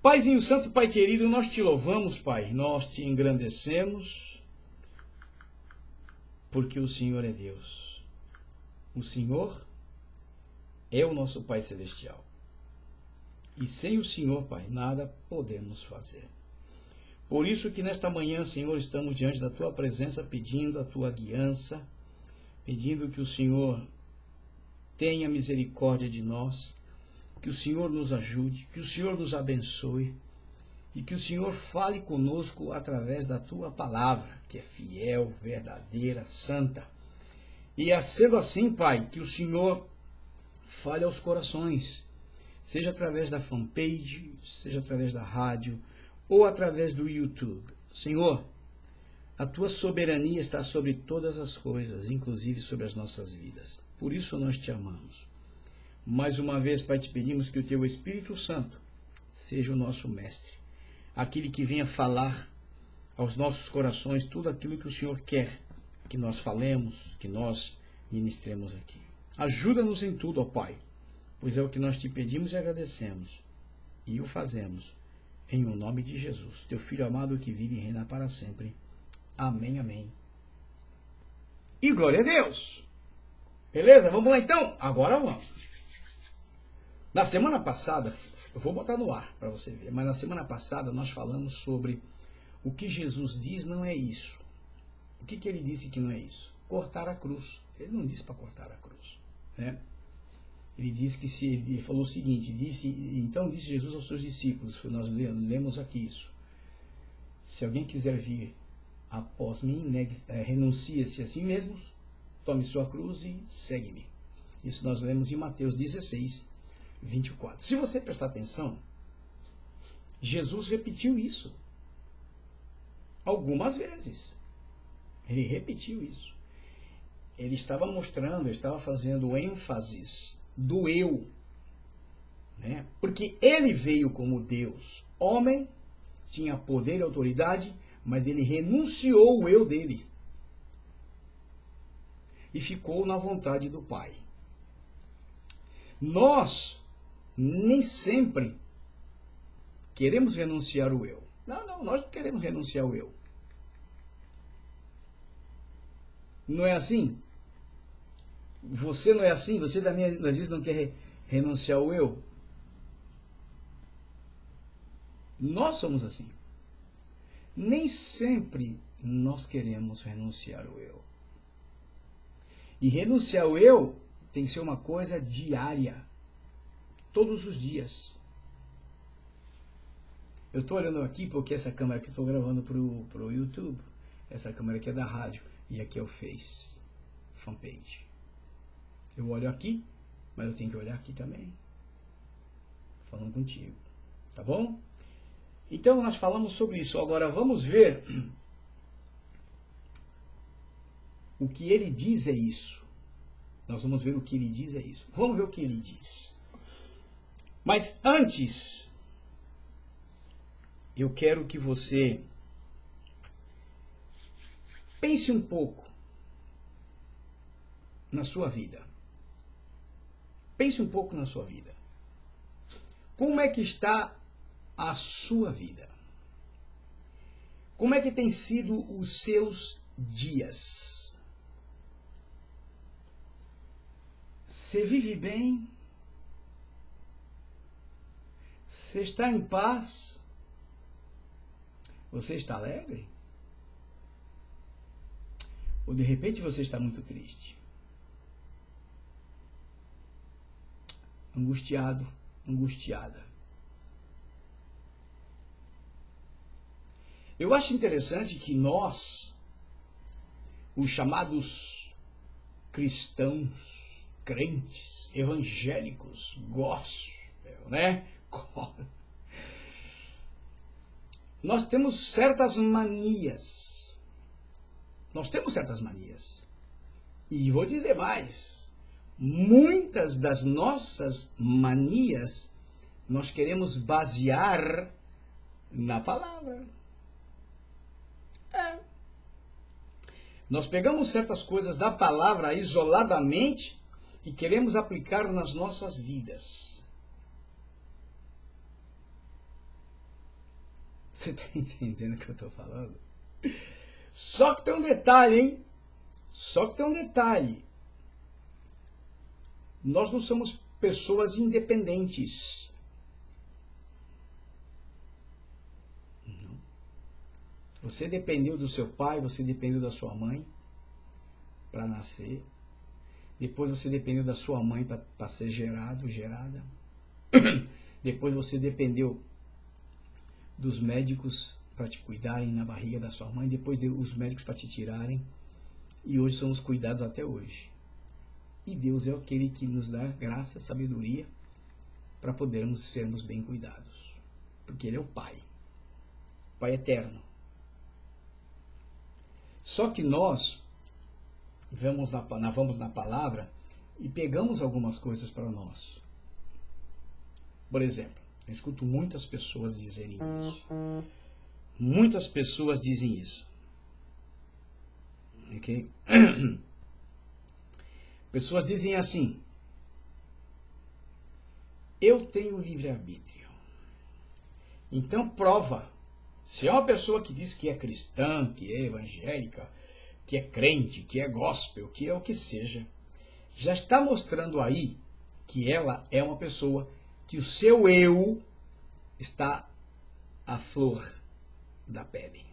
Paizinho Santo, Pai querido, nós te louvamos, Pai, nós te engrandecemos, porque o Senhor é Deus. O Senhor é o nosso Pai Celestial. E sem o Senhor, Pai, nada podemos fazer. Por isso que nesta manhã, Senhor, estamos diante da Tua presença, pedindo a Tua guiança, pedindo que o Senhor tenha misericórdia de nós, que o Senhor nos ajude, que o Senhor nos abençoe e que o Senhor fale conosco através da Tua palavra, que é fiel, verdadeira, santa. E sendo assim, Pai, que o Senhor fale aos corações, seja através da fanpage, seja através da rádio ou através do YouTube. Senhor, a Tua soberania está sobre todas as coisas, inclusive sobre as nossas vidas. Por isso nós te amamos. Mais uma vez, Pai, te pedimos que o Teu Espírito Santo seja o nosso mestre, aquele que venha falar aos nossos corações tudo aquilo que o Senhor quer que nós falemos, que nós ministremos aqui. Ajuda-nos em tudo, ó Pai, pois é o que nós te pedimos e agradecemos, e o fazemos em o nome de Jesus, Teu Filho amado que vive e reina para sempre. Amém, amém. E glória a Deus! Beleza? Vamos lá então? Agora vamos. Na semana passada, eu vou botar no ar para você ver, mas na semana passada nós falamos sobre o que Jesus diz não é isso. O que ele disse que não é isso? Cortar a cruz. Ele não disse para cortar a cruz, né? Ele disse que ele falou o seguinte, então disse Jesus aos seus discípulos, nós lemos aqui isso. Se alguém quiser vir após mim, renuncie-se a si mesmos, tome sua cruz e segue-me. Isso nós lemos em Mateus 16, 24. Se você prestar atenção, Jesus repetiu isso algumas vezes. Ele repetiu isso. Ele estava mostrando, ele estava fazendo ênfases do eu, né? Porque ele veio como Deus, homem, tinha poder e autoridade, mas ele renunciou o eu dele e ficou na vontade do Pai. Nós nem sempre queremos renunciar o eu. Não, nós não queremos renunciar o eu. Não é assim? Você não é assim? Você às vezes não quer renunciar ao eu? Nós somos assim. Nem sempre nós queremos renunciar ao eu. E renunciar ao eu tem que ser uma coisa diária. Todos os dias. Eu estou olhando aqui porque essa câmera que eu estou gravando para o YouTube, essa câmera aqui é da rádio e aqui é o Face, fanpage. Eu olho aqui, mas eu tenho que olhar aqui também. Falando contigo. Tá bom? Então nós falamos sobre isso. Agora vamos ver o que ele diz é isso. Nós vamos ver o que ele diz é isso. Vamos ver o que ele diz. Mas antes, eu quero que você pense um pouco na sua vida. Pense um pouco na sua vida. Como é que está a sua vida? Como é que tem sido os seus dias? Você vive bem? Você está em paz? Você está alegre? Ou de repente você está muito triste? Angustiado, angustiada. Eu acho interessante que nós, os chamados cristãos, crentes, evangélicos, gospel, né? Nós temos certas manias. Nós temos certas manias. E vou dizer mais. Muitas das nossas manias nós queremos basear na palavra. Nós pegamos certas coisas da palavra isoladamente e queremos aplicar nas nossas vidas. Você está entendendo o que eu estou falando? Só que tem um detalhe, hein? Só que tem um detalhe. Nós não somos pessoas independentes. Não. Você dependeu do seu pai, você dependeu da sua mãe para nascer. Depois você dependeu da sua mãe para ser gerado, gerada. Depois você dependeu dos médicos para te cuidarem na barriga da sua mãe. Depois os médicos para te tirarem. E hoje somos cuidados até hoje. E Deus é aquele que nos dá graça, sabedoria, para podermos sermos bem cuidados. Porque Ele é o Pai. Pai eterno. Só que nós vamos na palavra e pegamos algumas coisas para nós. Por exemplo, eu escuto muitas pessoas dizerem isso. Muitas pessoas dizem isso. Ok? Pessoas dizem assim: eu tenho livre-arbítrio. Então prova. Se é uma pessoa que diz que é cristã, que é evangélica, que é crente, que é gospel, que é o que seja, já está mostrando aí que ela é uma pessoa que o seu eu está à flor da pele.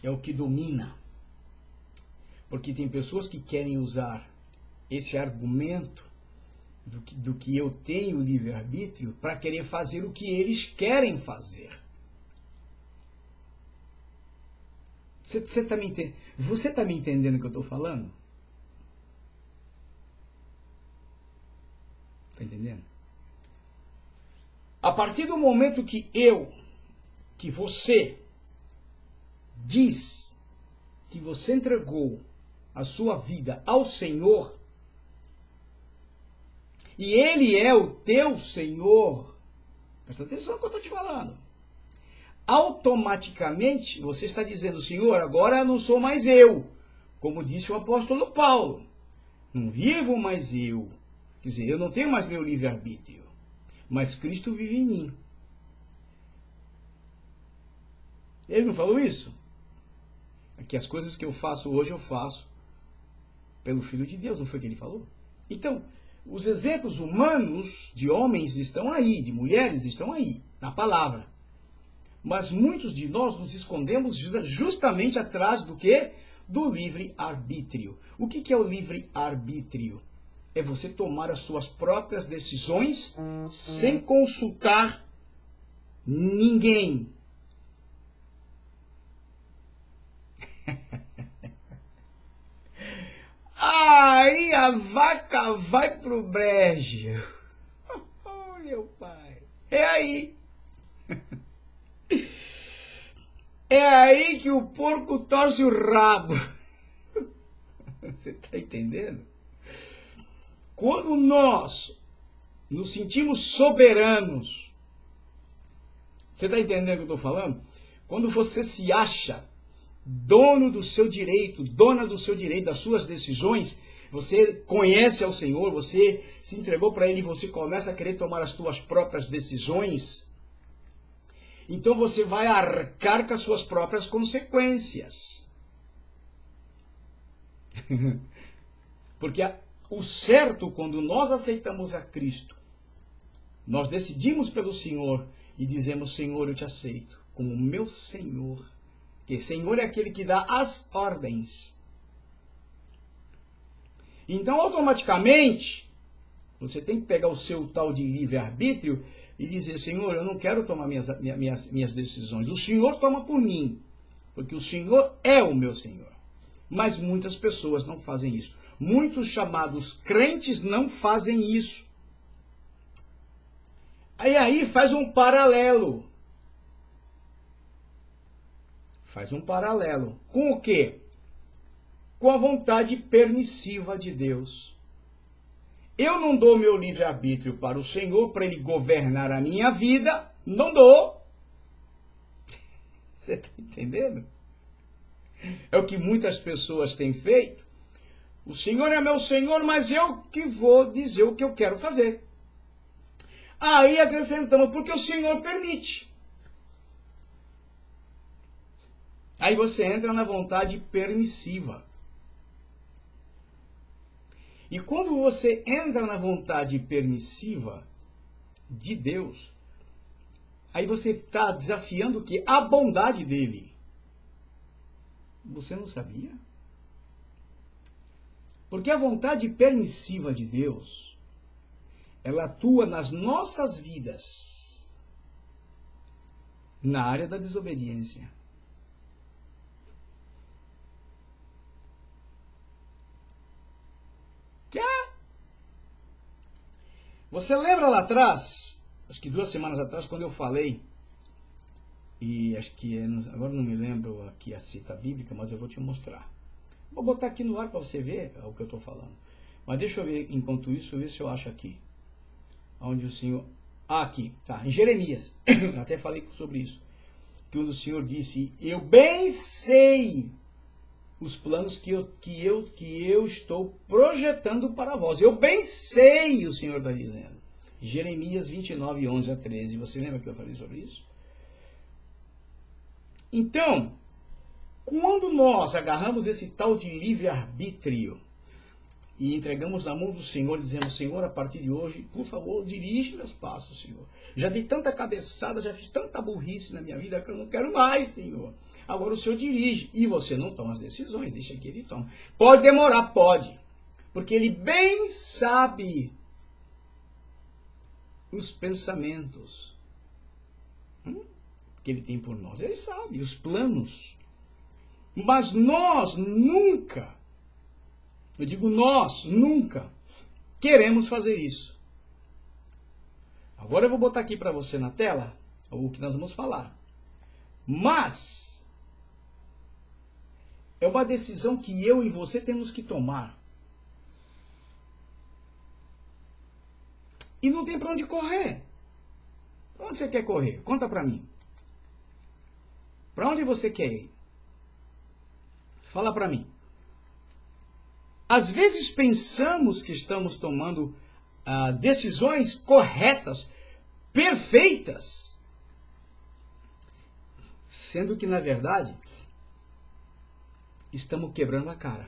É o que domina. Porque tem pessoas que querem usar esse argumento do que eu tenho livre-arbítrio para querer fazer o que eles querem fazer. Você está me entendendo o que eu estou falando? Está entendendo? A partir do momento que você diz que você entregou a sua vida ao Senhor, e Ele é o teu Senhor, presta atenção no que eu estou te falando. Automaticamente você está dizendo: Senhor, agora não sou mais eu, como disse o apóstolo Paulo. Não vivo mais eu. Quer dizer, eu não tenho mais meu livre-arbítrio, mas Cristo vive em mim. Ele não falou isso? Que as coisas que eu faço hoje, eu faço pelo Filho de Deus. Não foi o que ele falou? Então, os exemplos humanos de homens estão aí, de mulheres estão aí, na palavra. Mas muitos de nós nos escondemos justamente atrás do quê? Do livre-arbítrio. O que é o livre-arbítrio? É você tomar as suas próprias decisões sem consultar ninguém. Aí a vaca vai pro brejo. Oh, meu pai. É aí. É aí que o porco torce o rabo. Você está entendendo? Quando nós nos sentimos soberanos, você está entendendo o que eu estou falando? Quando você se acha dono do seu direito, dona do seu direito, das suas decisões, você conhece ao Senhor, você se entregou para Ele e você começa a querer tomar as suas próprias decisões, então você vai arcar com as suas próprias consequências. Porque o certo, quando nós aceitamos a Cristo, nós decidimos pelo Senhor e dizemos: Senhor, eu te aceito como meu Senhor. Porque Senhor é aquele que dá as ordens. Então, automaticamente, você tem que pegar o seu tal de livre-arbítrio e dizer: Senhor, eu não quero tomar minhas decisões. O Senhor toma por mim, porque o Senhor é o meu Senhor. Mas muitas pessoas não fazem isso. Muitos chamados crentes não fazem isso. Aí faz um paralelo. Faz um paralelo. Com o quê? Com a vontade permissiva de Deus. Eu não dou meu livre-arbítrio para o Senhor, para Ele governar a minha vida. Não dou. Você está entendendo? É o que muitas pessoas têm feito. O Senhor é meu Senhor, mas eu que vou dizer o que eu quero fazer. Aí acrescentamos, porque o Senhor permite. Aí você entra na vontade permissiva. E quando você entra na vontade permissiva de Deus, aí você está desafiando o quê? A bondade dele. Você não sabia? Porque a vontade permissiva de Deus, ela atua nas nossas vidas, na área da desobediência. Você lembra lá atrás, acho que 2 semanas atrás, quando eu falei, e acho que agora não me lembro aqui a cita bíblica, mas eu vou te mostrar. Vou botar aqui no ar para você ver o que eu estou falando. Mas deixa eu ver, enquanto isso, ver se eu acho aqui. Onde o Senhor... Ah, aqui, tá, em Jeremias. Até falei sobre isso. Que o Senhor disse, eu bem sei os planos que eu estou projetando para vós. Eu bem sei, o Senhor está dizendo. Jeremias 29, 11 a 13. Você lembra que eu falei sobre isso? Então, quando nós agarramos esse tal de livre-arbítrio e entregamos na mão do Senhor, dizemos, Senhor, a partir de hoje, por favor, dirige meus passos, Senhor. Já dei tanta cabeçada, já fiz tanta burrice na minha vida que eu não quero mais, Senhor. Agora o Senhor dirige e você não toma as decisões, deixa que Ele toma. Pode demorar, pode. Porque Ele bem sabe os pensamentos que Ele tem por nós. Ele sabe os planos. Mas nós nunca, eu digo nós nunca, queremos fazer isso. Agora eu vou botar aqui para você na tela o que nós vamos falar. Mas é uma decisão que eu e você temos que tomar. E não tem para onde correr. Para onde você quer correr? Conta para mim. Para onde você quer ir? Fala para mim. Às vezes pensamos que estamos tomando decisões corretas, perfeitas, sendo que, na verdade, estamos quebrando a cara.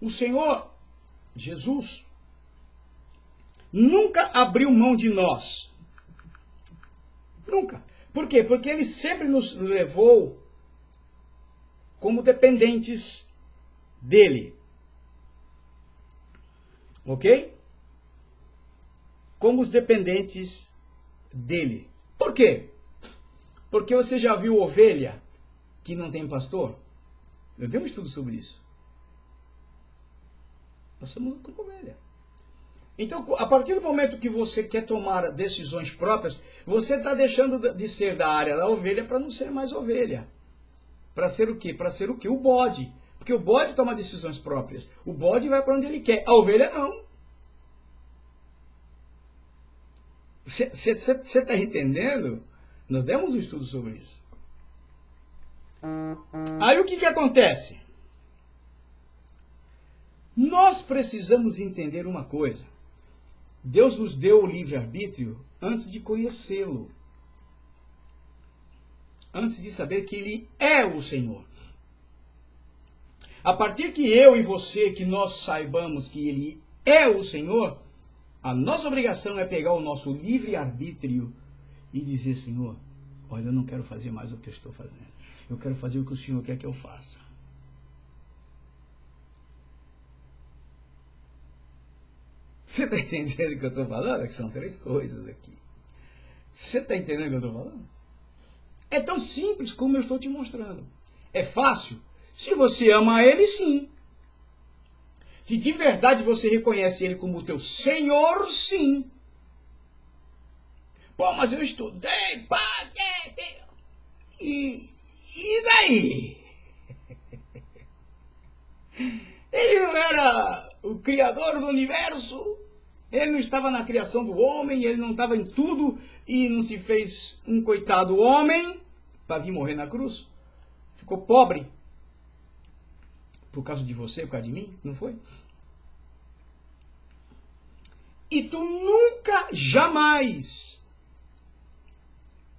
O Senhor Jesus nunca abriu mão de nós. Nunca. Por quê? Porque Ele sempre nos levou como dependentes dEle. Ok? Como os dependentes dEle. Por quê? Porque você já viu ovelha que não tem pastor? Eu tenho um estudo sobre isso. Nós somos como ovelha. Então, a partir do momento que você quer tomar decisões próprias, você está deixando de ser da área da ovelha para não ser mais ovelha. Para ser o quê? Para ser o quê? O bode. Porque o bode toma decisões próprias. O bode vai para onde ele quer. A ovelha não. Você está entendendo? Nós demos um estudo sobre isso. Aí o que acontece? Nós precisamos entender uma coisa. Deus nos deu o livre-arbítrio antes de conhecê-lo. Antes de saber que Ele é o Senhor. A partir que eu e você, que nós saibamos que Ele é o Senhor, a nossa obrigação é pegar o nosso livre-arbítrio e dizer, Senhor, olha, eu não quero fazer mais o que eu estou fazendo. Eu quero fazer o que o Senhor quer que eu faça. Você está entendendo o que eu estou falando? Que são 3 coisas aqui. Você está entendendo o que eu estou falando? É tão simples como eu estou te mostrando. É fácil? Se você ama Ele, sim. Se de verdade você reconhece Ele como o teu Senhor, sim. Pô, mas eu estudei, paguei. E daí? Ele não era o Criador do universo? Ele não estava na criação do homem, ele não estava em tudo e não se fez um coitado homem para vir morrer na cruz? Ficou pobre por causa de você, por causa de mim? Não foi? E tu nunca, jamais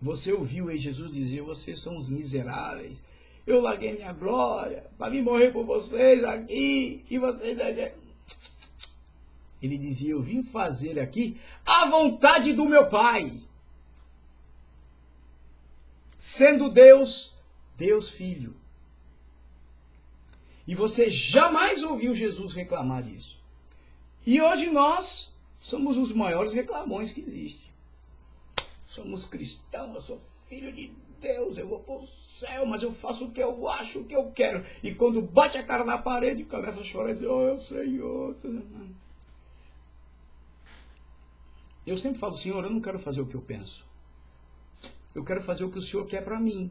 Você ouviu aí Jesus dizer, vocês são os miseráveis, eu larguei minha glória para vir morrer por vocês aqui, e vocês... Ele dizia, eu vim fazer aqui a vontade do meu Pai. Sendo Deus, Deus Filho. E você jamais ouviu Jesus reclamar disso. E hoje nós somos os maiores reclamões que existem. Somos cristãos, eu sou filho de Deus, eu vou para o céu, mas eu faço o que eu acho, o que eu quero. E quando bate a cara na parede, começa a chorar e diz, oh, Senhor. Eu sempre falo, Senhor, eu não quero fazer o que eu penso. Eu quero fazer o que o Senhor quer para mim.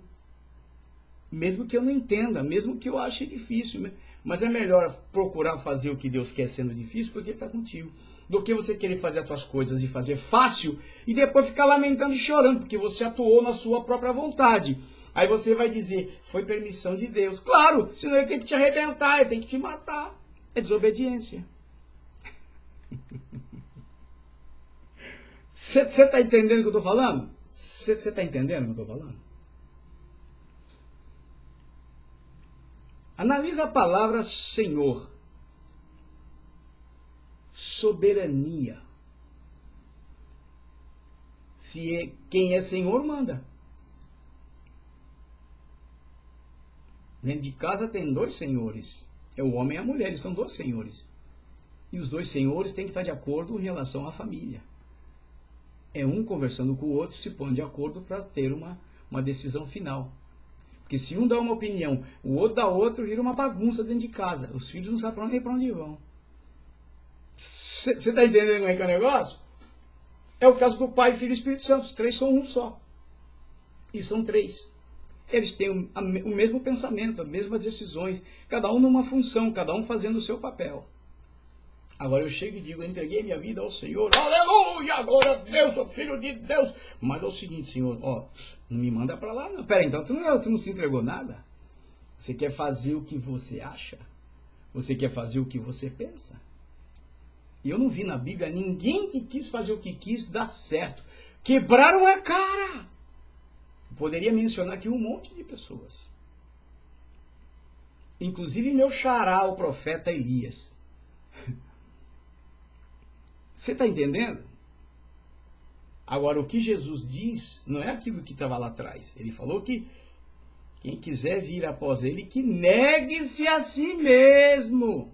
Mesmo que eu não entenda, mesmo que eu ache difícil. Mas é melhor procurar fazer o que Deus quer sendo difícil, porque Ele está contigo. Do que você querer fazer as suas coisas e fazer fácil, e depois ficar lamentando e chorando, porque você atuou na sua própria vontade. Aí você vai dizer, foi permissão de Deus. Claro, senão Ele tem que te arrebentar, Ele tem que te matar. É desobediência. Você está entendendo o que eu estou falando? Você está entendendo o que eu estou falando? Analisa a palavra Senhor. Soberania. Quem é Senhor, manda. Dentro de casa tem dois senhores. É o homem e a mulher, eles são dois senhores. E os dois senhores têm que estar de acordo em relação à família. É um conversando com o outro, se pondo de acordo para ter uma decisão final. Porque se um dá uma opinião, o outro dá outra, vira uma bagunça dentro de casa. Os filhos não sabem nem para onde vão. Você está entendendo como é que é o negócio? É o caso do Pai, Filho e Espírito Santo. Os três são um só. E são três. Eles têm o mesmo pensamento, as mesmas decisões. Cada um numa função, cada um fazendo o seu papel. Agora eu chego e digo, eu entreguei minha vida ao Senhor, aleluia, glória a Deus, sou filho de Deus. Mas é o seguinte, Senhor, ó, não me manda para lá não. Pera, então tu não se entregou nada? Você quer fazer o que você acha? Você quer fazer o que você pensa? E eu não vi na Bíblia ninguém que quis fazer o que quis dar certo. Quebraram a cara. Eu poderia mencionar aqui um monte de pessoas. Inclusive meu xará, o profeta Elias. Você está entendendo? Agora, o que Jesus diz não é aquilo que estava lá atrás. Ele falou que quem quiser vir após ele, que negue-se a si mesmo.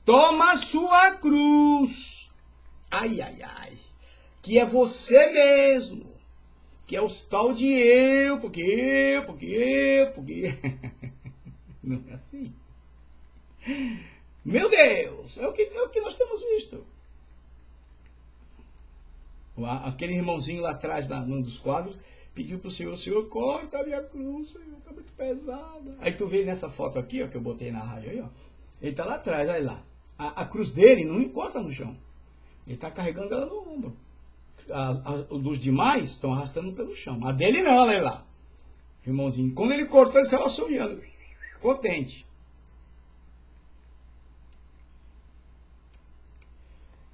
Toma a sua cruz. Ai, ai, ai. Que é você mesmo. Que é o tal de eu, porque. Não é assim. Meu Deus, é o que nós temos visto. Aquele irmãozinho lá atrás, num dos quadros, pediu para o Senhor, corta a minha cruz, Senhor, está muito pesada. Aí tu vê nessa foto aqui, ó, que eu botei na rádio aí, ó. Ele está lá atrás, olha lá. A cruz dele não encosta no chão. Ele está carregando ela no ombro. Os demais estão arrastando pelo chão. A dele não, olha lá. Irmãozinho, quando ele cortou, ele saiu sonhando. Contente.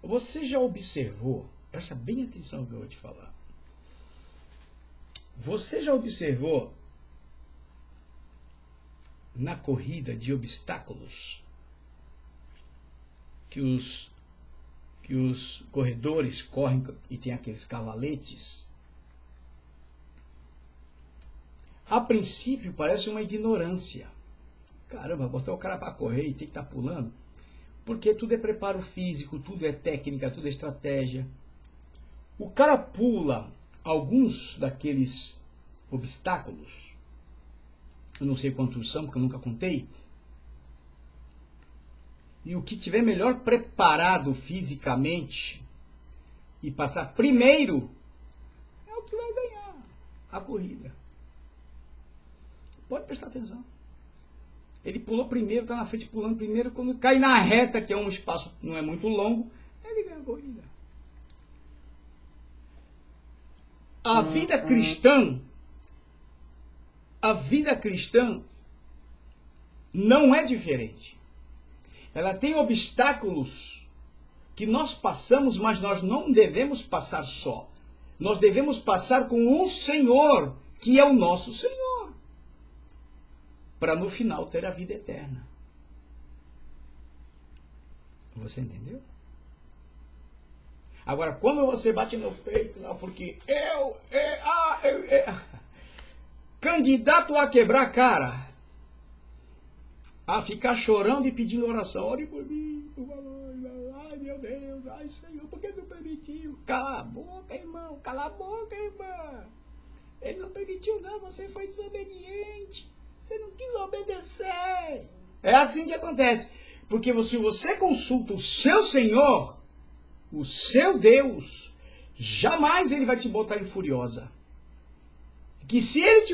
Você já observou, presta bem atenção no que eu vou te falar. Você já observou na corrida de obstáculos que os corredores correm e tem aqueles cavaletes? A princípio parece uma ignorância. Caramba, botar o cara para correr e tem que estar pulando. Porque tudo é preparo físico, tudo é técnica, tudo é estratégia. O cara pula alguns daqueles obstáculos. Eu não sei quantos são, porque eu nunca contei. E o que tiver melhor preparado fisicamente e passar primeiro é o que vai ganhar a corrida. Pode prestar atenção. Ele pulou primeiro, está na frente pulando primeiro. Quando cai na reta, que é um espaço não é muito longo, ele ganha a corrida. A vida cristã não é diferente. Ela tem obstáculos que nós passamos, mas nós não devemos passar só. nós devemos passar com o Senhor, que é o nosso Senhor, para no final ter a vida eterna. Você entendeu? Agora, quando você bate no peito, não, porque candidato a quebrar a cara, a ficar chorando e pedindo oração, ore por mim, por favor, ai meu Deus, ai Senhor, por que não permitiu? Cala a boca, irmão, cala a boca, irmã. Ele não permitiu não, você foi desobediente, você não quis obedecer. É assim que acontece, porque se você consulta o seu Senhor, o seu Deus, jamais ele vai te botar em furiosa. Que se ele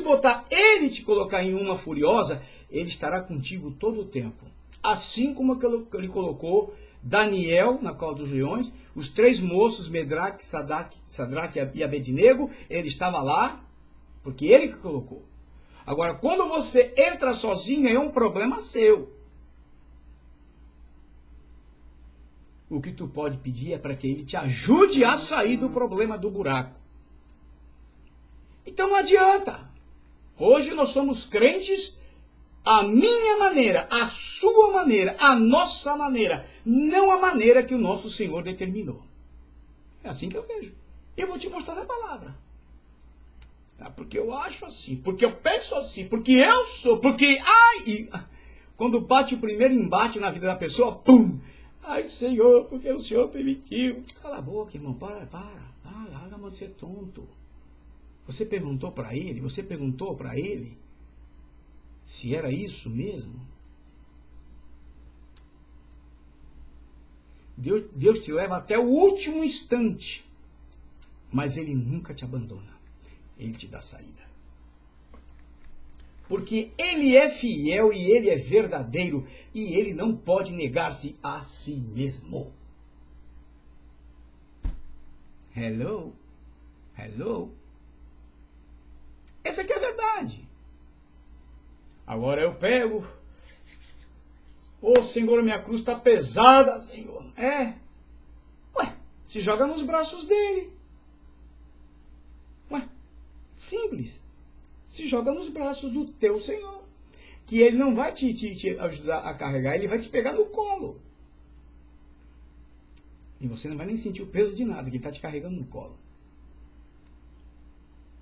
te colocar em uma furiosa, ele estará contigo todo o tempo. Assim como ele colocou Daniel na cova dos leões, os 3 moços, Medraque, Sadraque e Abednego, ele estava lá, porque ele que colocou. Agora, quando você entra sozinho, é um problema seu. O que tu pode pedir é para que ele te ajude a sair do problema do buraco. Então não adianta. Hoje nós somos crentes a minha maneira, a sua maneira, a nossa maneira, não a maneira que o nosso Senhor determinou. É assim que eu vejo. Eu vou te mostrar a palavra. Porque eu acho assim, porque eu penso assim, porque eu sou, porque... Quando bate o primeiro embate na vida da pessoa, pum! Ai, Senhor, porque o Senhor permitiu. Cala a boca, irmão, para, larga a mão de ser tonto. Você perguntou para ele se era isso mesmo? Deus te leva até o último instante, mas ele nunca te abandona. Ele te dá saída. Porque ele é fiel e ele é verdadeiro e ele não pode negar-se a si mesmo. Hello? Essa aqui é a verdade. Agora eu pego. Ô Senhor, minha cruz está pesada, Senhor. Se joga nos braços dele. Simples. Se joga nos braços do teu Senhor. Que ele não vai te ajudar a carregar, ele vai te pegar no colo. E você não vai nem sentir o peso de nada, que ele está te carregando no colo.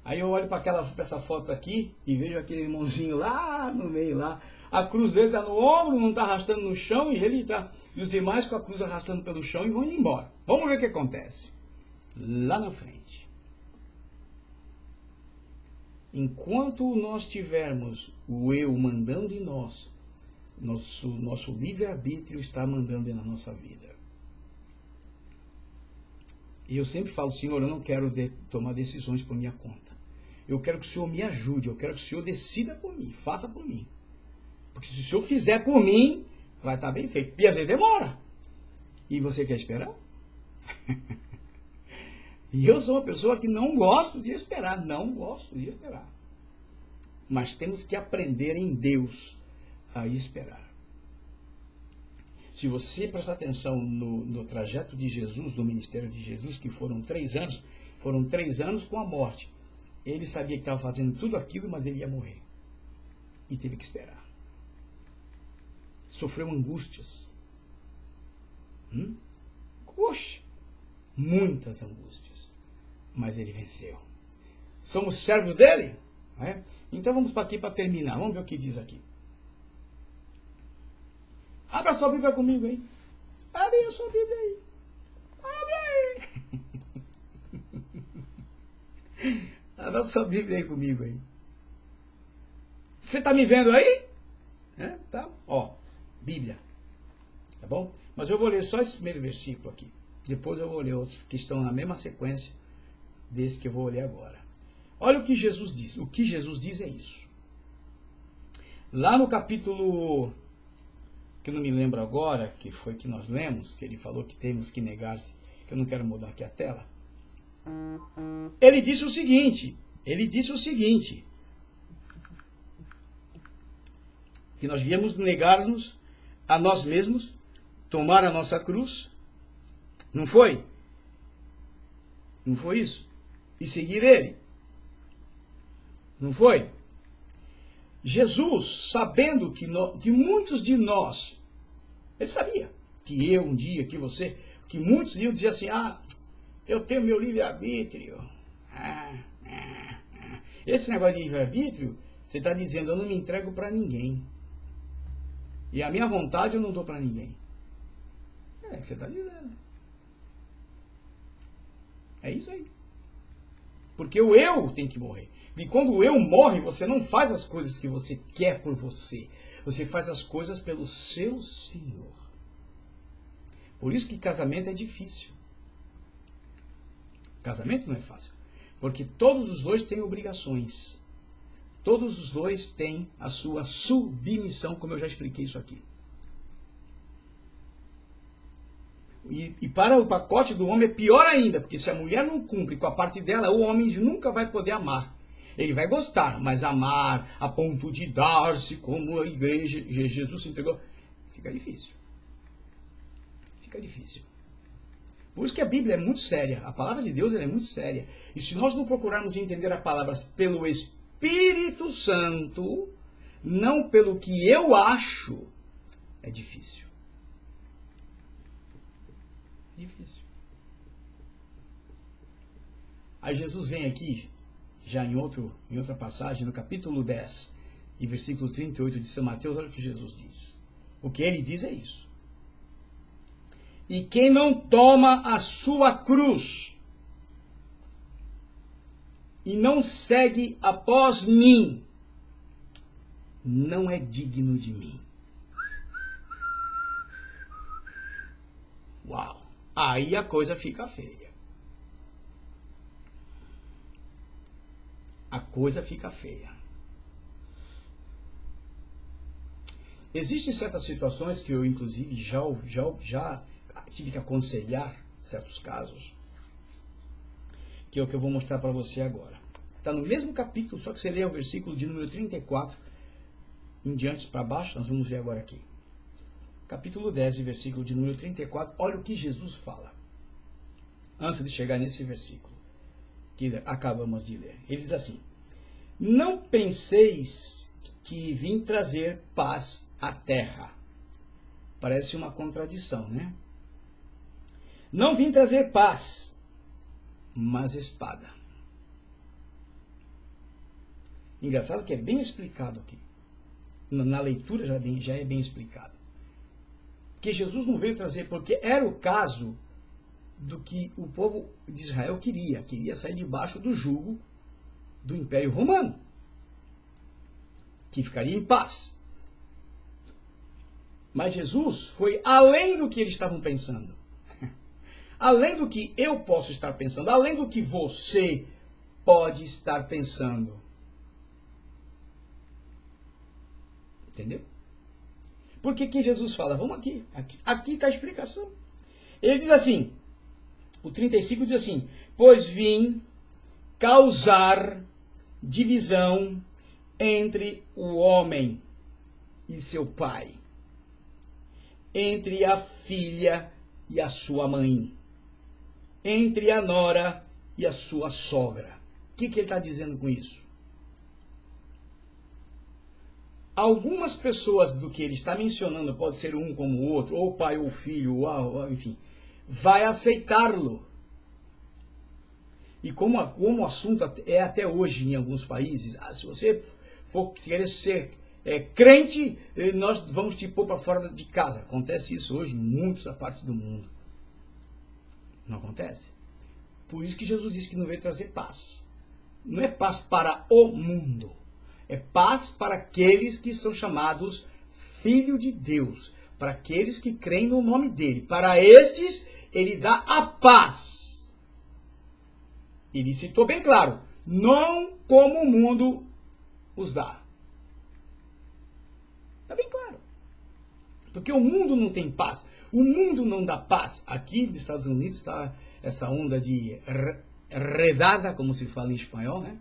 Aí eu olho para essa foto aqui e vejo aquele irmãozinho lá no meio lá. A cruz dele está no ombro, não está arrastando no chão, e os demais com a cruz arrastando pelo chão e vão indo embora. Vamos ver o que acontece. Lá na frente. Enquanto nós tivermos o eu mandando em nós, nosso livre-arbítrio está mandando na nossa vida. E eu sempre falo, Senhor, eu não quero tomar decisões por minha conta. Eu quero que o Senhor me ajude, eu quero que o Senhor decida por mim, faça por mim. Porque se o Senhor fizer por mim, vai estar bem feito. E às vezes demora. E você quer esperar? E eu sou uma pessoa que não gosto de esperar, Mas temos que aprender em Deus a esperar. Se você prestar atenção no trajeto de Jesus, do ministério de Jesus, que foram 3 anos com a morte. Ele sabia que estava fazendo tudo aquilo, mas ele ia morrer. E teve que esperar. Sofreu angústias. Muitas angústias. Mas ele venceu. Somos servos dele? Então vamos para aqui para terminar. Vamos ver o que diz aqui. Abra a sua Bíblia comigo, hein? Abre a sua Bíblia aí. Abre aí. Abra a sua Bíblia aí comigo aí. Você está me vendo aí? Tá? Bíblia. Tá bom? Mas eu vou ler só esse primeiro versículo aqui. Depois eu vou ler outros que estão na mesma sequência desse que eu vou ler agora. Olha o que Jesus diz. O que Jesus diz é isso. Lá no capítulo, que eu não me lembro agora, que foi que nós lemos, que ele falou que temos que negar-se, que eu não quero mudar aqui a tela. Ele disse o seguinte, que nós viemos negar-nos a nós mesmos, tomar a nossa cruz. Não foi? Não foi isso? e seguir ele. Não foi? Jesus, sabendo que muitos de nós, ele sabia que eu um dia, que você, que muitos iam dizer assim, eu tenho meu livre-arbítrio. Esse negócio de livre-arbítrio, você está dizendo, eu não me entrego para ninguém. E a minha vontade eu não dou para ninguém. É o que você está dizendo. É isso aí. Porque o eu tem que morrer. E quando o eu morre, você não faz as coisas que você quer por você. Você faz as coisas pelo seu Senhor. Por isso que casamento é difícil. Casamento não é fácil. Porque todos os dois têm obrigações. Todos os dois têm a sua submissão, como eu já expliquei isso aqui. E para o pacote do homem é pior ainda, porque se a mulher não cumpre com a parte dela, o homem nunca vai poder amar. Ele vai gostar, mas amar a ponto de dar-se como a igreja, Jesus se entregou, fica difícil. Fica difícil. Por isso que a Bíblia é muito séria, a palavra de Deus é muito séria. E se nós não procurarmos entender a palavra pelo Espírito Santo, não pelo que eu acho, é difícil. Difícil. Aí Jesus vem aqui, já em outra passagem, no capítulo 10, e versículo 38 de São Mateus, olha o que Jesus diz. O que ele diz é isso. E quem não toma a sua cruz e não segue após mim, não é digno de mim. Uau! Aí a coisa fica feia. A coisa fica feia. Existem certas situações que eu, inclusive, já tive que aconselhar certos casos, que é o que eu vou mostrar para você agora. Está no mesmo capítulo, só que você lê o versículo de número 34 em diante para baixo, nós vamos ver agora aqui. Capítulo 10, versículo de número 34, olha o que Jesus fala. Antes de chegar nesse versículo, que acabamos de ler. Ele diz assim, não penseis que vim trazer paz à terra. Parece uma contradição, né? Não vim trazer paz, mas espada. Engraçado que é bem explicado aqui. Na leitura já é bem explicado. Que Jesus não veio trazer, porque era o caso do que o povo de Israel queria sair debaixo do jugo do Império Romano, que ficaria em paz. Mas Jesus foi além do que eles estavam pensando, além do que eu posso estar pensando, além do que você pode estar pensando. Entendeu? Por que Jesus fala? Vamos aqui está a explicação. Ele diz assim, o 35 diz assim, pois vim causar divisão entre o homem e seu pai, entre a filha e a sua mãe, entre a nora e a sua sogra. O que ele está dizendo com isso? Algumas pessoas do que ele está mencionando, pode ser um como o outro, ou pai ou filho, ou, enfim, vai aceitá-lo. E como o assunto é até hoje em alguns países, se você for querer ser crente, nós vamos te pôr para fora de casa. Acontece isso hoje em muitas partes do mundo. Não acontece? Por isso que Jesus disse que não veio trazer paz. Não é paz para o mundo. É paz para aqueles que são chamados filhos de Deus. Para aqueles que creem no nome dele. Para estes, ele dá a paz. Ele citou bem claro. Não como o mundo os dá. Está bem claro. Porque o mundo não tem paz. O mundo não dá paz. Aqui nos Estados Unidos está essa onda de redada, como se fala em espanhol, né?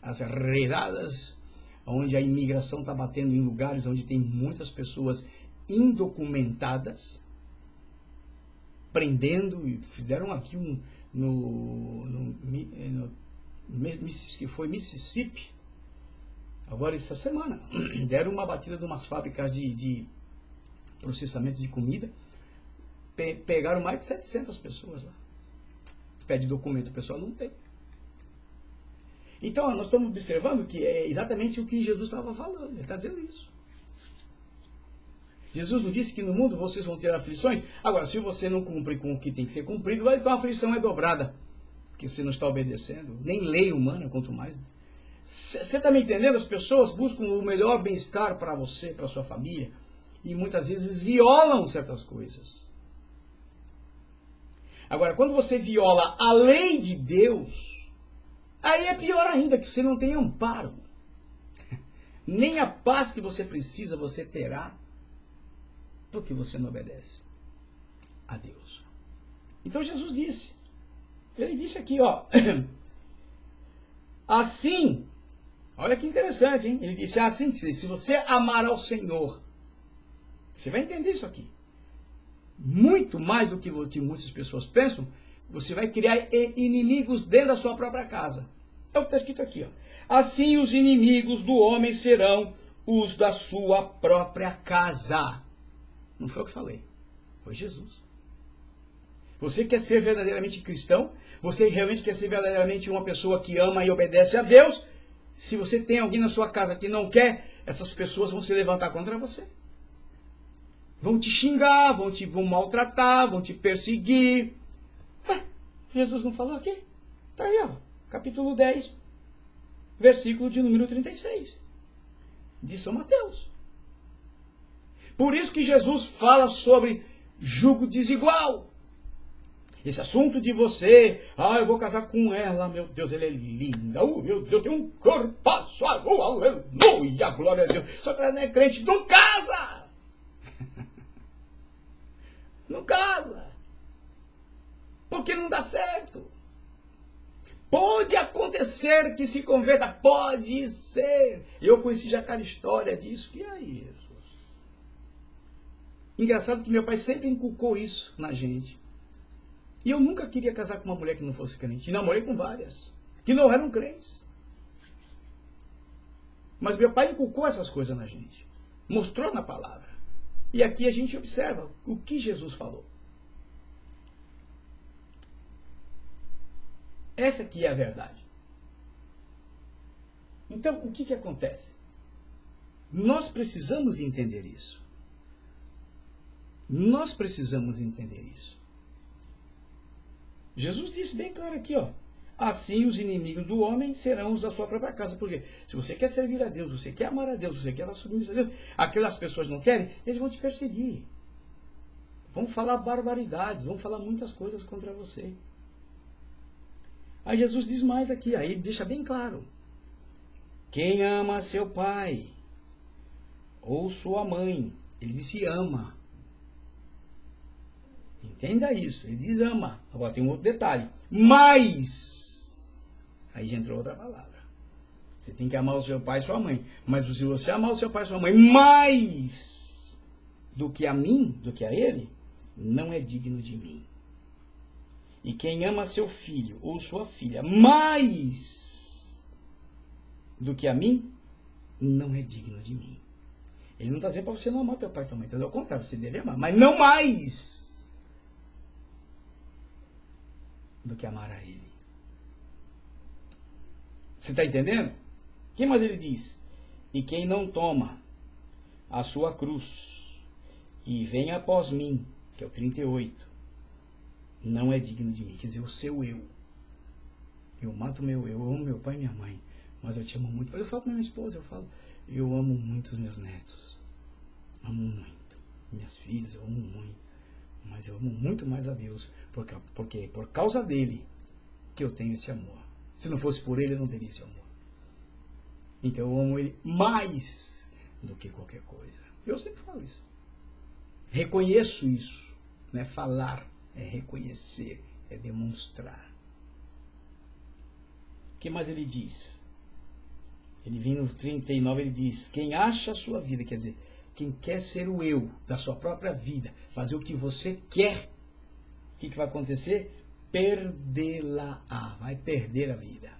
As redadas, onde a imigração está batendo em lugares onde tem muitas pessoas indocumentadas, prendendo, e fizeram aqui no que foi Mississippi, agora essa semana, deram uma batida de umas fábricas de processamento de comida, pegaram mais de 700 pessoas lá. Pede documento, o pessoal não tem. Então, nós estamos observando que é exatamente o que Jesus estava falando. Ele está dizendo isso. Jesus não disse que no mundo vocês vão ter aflições? Agora, se você não cumpre com o que tem que ser cumprido, então a aflição é dobrada. Porque você não está obedecendo. Nem lei humana, quanto mais. Você está me entendendo? As pessoas buscam o melhor bem-estar para você, para sua família. E muitas vezes violam certas coisas. Agora, quando você viola a lei de Deus, aí é pior ainda, que você não tem amparo. Nem a paz que você precisa você terá, porque você não obedece a Deus. Então Jesus disse, ele disse aqui, ó, assim, olha que interessante, hein? Ele disse assim, se você amar ao Senhor, você vai entender isso aqui. Muito mais do que muitas pessoas pensam, você vai criar inimigos dentro da sua própria casa. É o que está escrito aqui, ó. Assim os inimigos do homem serão os da sua própria casa. Não foi eu que falei, foi Jesus. Você quer ser verdadeiramente cristão? Você realmente quer ser verdadeiramente uma pessoa que ama e obedece a Deus? Se você tem alguém na sua casa que não quer, essas pessoas vão se levantar contra você. Vão te xingar, vão maltratar, vão te perseguir. Jesus não falou aqui? Está aí, ó, capítulo 10, versículo de número 36, de São Mateus. Por isso que Jesus fala sobre jugo desigual. Esse assunto de você, eu vou casar com ela, meu Deus, ela é linda, meu Deus, tem um corpaço, aleluia, glória a Deus. Só que ela não é crente, não casa! Não casa. Porque não dá certo. Pode acontecer que se converta, pode ser. Eu conheci já cada história disso. E aí, Jesus? Engraçado que meu pai sempre inculcou isso na gente. E eu nunca queria casar com uma mulher que não fosse crente. E namorei com várias, que não eram crentes. Mas meu pai inculcou essas coisas na gente. Mostrou na palavra. E aqui a gente observa o que Jesus falou. Essa aqui é a verdade. Então, o que acontece? Nós precisamos entender isso. Nós precisamos entender isso. Jesus disse bem claro aqui, ó. Assim os inimigos do homem serão os da sua própria casa. Porque se você quer servir a Deus, você quer amar a Deus, você quer estar submisso a Deus, aquelas pessoas não querem, eles vão te perseguir. Vão falar barbaridades, vão falar muitas coisas contra você. Aí Jesus diz mais aqui, aí ele deixa bem claro. Quem ama seu pai ou sua mãe, ele disse ama. Entenda isso, ele diz ama. Agora tem um outro detalhe. Mas, aí já entrou outra palavra. Você tem que amar o seu pai e sua mãe. Mas se você amar o seu pai e sua mãe mais do que a mim, do que a ele, não é digno de mim. E quem ama seu filho ou sua filha mais do que a mim, não é digno de mim. Ele não está dizendo para você não amar teu pai e tua mãe. Então, ao contrário, você deve amar, mas não mais do que amar a ele. Você está entendendo? O que mais ele diz? E quem não toma a sua cruz e vem após mim, que é o 38, não é digno de mim. Quer dizer, o seu eu. Eu mato o meu eu amo meu pai e minha mãe, mas eu te amo muito. Eu falo para minha esposa, eu amo muito os meus netos. Amo muito. Minhas filhas, eu amo muito. Mas eu amo muito mais a Deus, porque é por causa dele que eu tenho esse amor. Se não fosse por ele, eu não teria esse amor. Então eu amo ele mais do que qualquer coisa. Eu sempre falo isso. Reconheço isso. Não é falar, é reconhecer, é demonstrar. O que mais ele diz? Ele vem no 39, ele diz, quem acha a sua vida, quer dizer, quem quer ser o eu da sua própria vida, fazer o que você quer, o que vai acontecer? Perdê-la-á, vai perder a vida.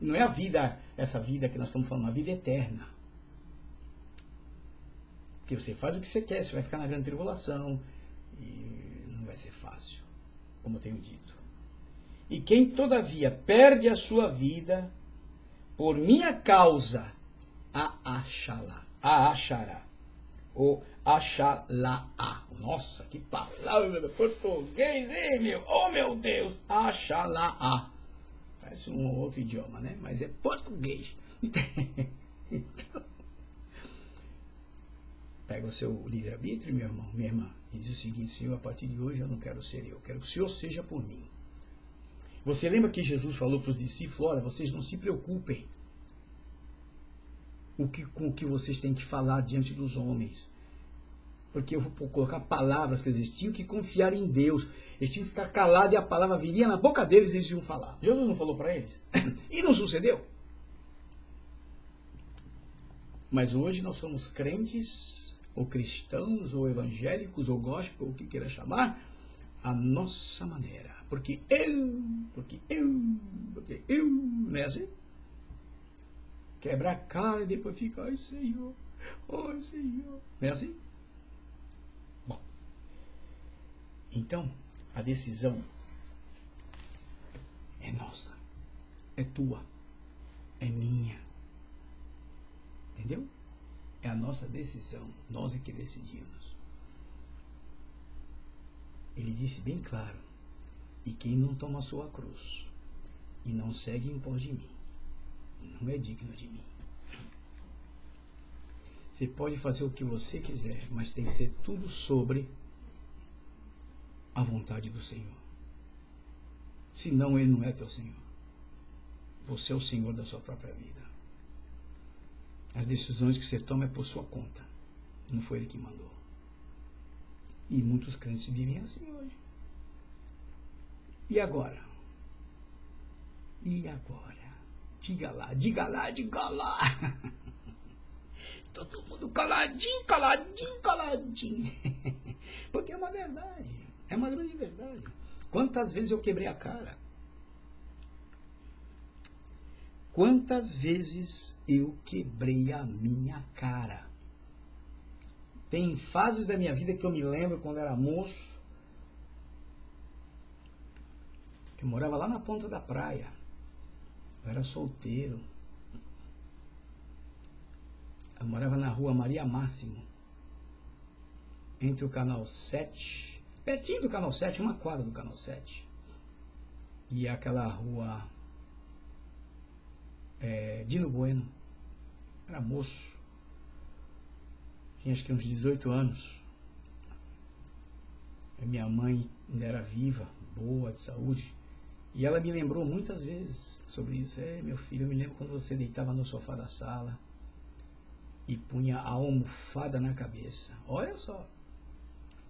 Não é a vida, essa vida que nós estamos falando, a vida eterna. Porque você faz o que você quer, você vai ficar na grande tribulação e não vai ser fácil, como eu tenho dito. E quem todavia perde a sua vida por minha causa, a achará, ou achalá. Nossa, que palavra português, hein, meu? Oh, meu Deus, achalá. Parece um outro idioma, né? Mas é português. Então, pega o seu livre-arbítrio, meu irmão, minha irmã, e diz o seguinte: Senhor, a partir de hoje eu não quero ser eu quero que o Senhor seja por mim. Você lembra que Jesus falou para os discípulos: olha, vocês não se preocupem com o que vocês têm que falar diante dos homens. Porque eu vou colocar palavras que eles tinham que confiar em Deus. Eles tinham que ficar calados e a palavra viria na boca deles e eles iam falar. Jesus não falou para eles? E não sucedeu. Mas hoje nós somos crentes, ou cristãos, ou evangélicos, ou gospel, o que queira chamar, a nossa maneira. Porque eu, não é assim? Quebra a cara e depois fica, ai Senhor, ai Senhor. Não é assim? Bom, então, a decisão é nossa, é tua, é minha. Entendeu? É a nossa decisão, nós é que decidimos. Ele disse bem claro: e quem não toma a sua cruz e não segue em pós de mim, não é digno de mim. Você pode fazer o que você quiser, mas tem que ser tudo sobre a vontade do Senhor. Senão Ele não é teu Senhor. Você é o Senhor da sua própria vida. As decisões que você toma é por sua conta. Não foi Ele que mandou. E muitos crentes vivem assim hoje. E agora? E agora? Diga lá, diga lá, diga lá. Todo mundo caladinho, caladinho, caladinho. Porque é uma verdade. É uma grande verdade. Quantas vezes eu quebrei a cara? Quantas vezes eu quebrei a minha cara? Tem fases da minha vida que eu me lembro quando era moço, que eu morava lá na ponta da praia. Eu era solteiro. Eu morava na rua Maria Máximo, entre o canal 7, pertinho do canal 7, uma quadra do canal 7. E aquela rua Dino Bueno. Era moço. Tinha acho que uns 18 anos. A minha mãe ainda era viva, boa, de saúde. E ela me lembrou muitas vezes sobre isso. Meu filho, eu me lembro quando você deitava no sofá da sala e punha a almofada na cabeça. Olha só.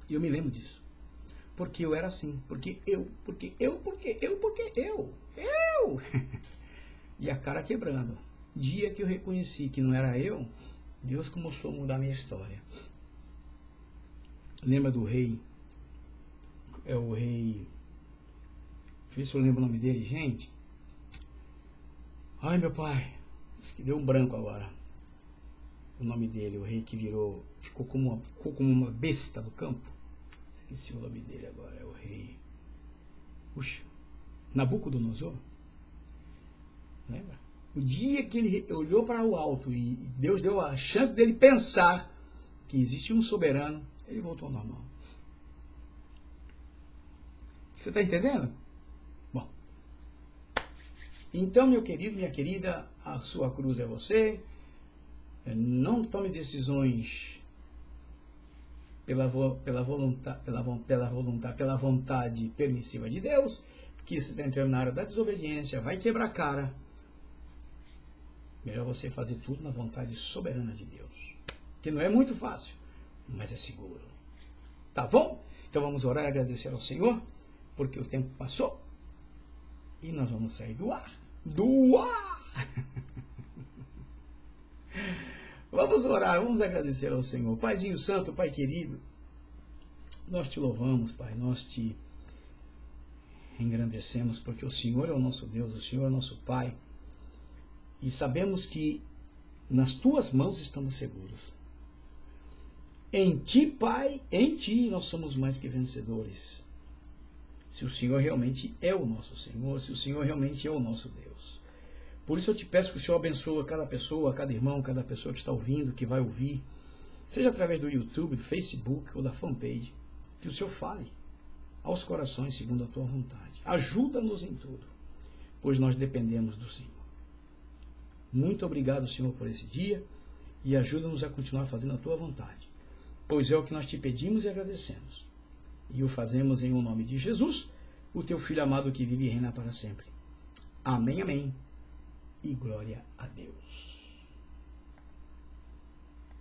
Eu me lembro disso. Porque eu era assim. Porque eu. E a cara quebrando. Dia que eu reconheci que não era eu, Deus começou a mudar a minha história. Lembra do rei? É o rei... Deixa eu ver se eu lembro o nome dele, gente. Ai, meu pai. Acho que deu um branco agora. O nome dele, o rei que ficou como uma besta do campo. Esqueci o nome dele agora, é o rei... Puxa, Nabucodonosor. Lembra? O dia que ele olhou para o alto e Deus deu a chance dele pensar que existia um soberano, ele voltou ao normal. Você está entendendo? Bom. Então, meu querido, minha querida, a sua cruz é você. Não tome decisões pela vontade permissiva de Deus, porque você está entrando na área da desobediência, vai quebrar a cara. Melhor você fazer tudo na vontade soberana de Deus. Que não é muito fácil, mas é seguro. Tá bom? Então vamos orar e agradecer ao Senhor, porque o tempo passou e nós vamos sair do ar. Do ar! Vamos orar, vamos agradecer ao Senhor. Paizinho Santo, Pai querido, nós te louvamos, Pai, nós te engrandecemos, porque o Senhor é o nosso Deus, o Senhor é o nosso Pai. E sabemos que nas tuas mãos estamos seguros. Em ti, Pai, em ti nós somos mais que vencedores. Se o Senhor realmente é o nosso Senhor, se o Senhor realmente é o nosso Deus. Por isso eu te peço que o Senhor abençoe cada pessoa, cada irmão, cada pessoa que está ouvindo, que vai ouvir, seja através do YouTube, do Facebook ou da fanpage, que o Senhor fale aos corações segundo a tua vontade. Ajuda-nos em tudo, pois nós dependemos do Senhor. Muito obrigado, Senhor, por esse dia e ajuda-nos a continuar fazendo a tua vontade, pois é o que nós te pedimos e agradecemos. E o fazemos em o nome de Jesus, o teu Filho amado que vive e reina para sempre. Amém, amém. E glória a Deus.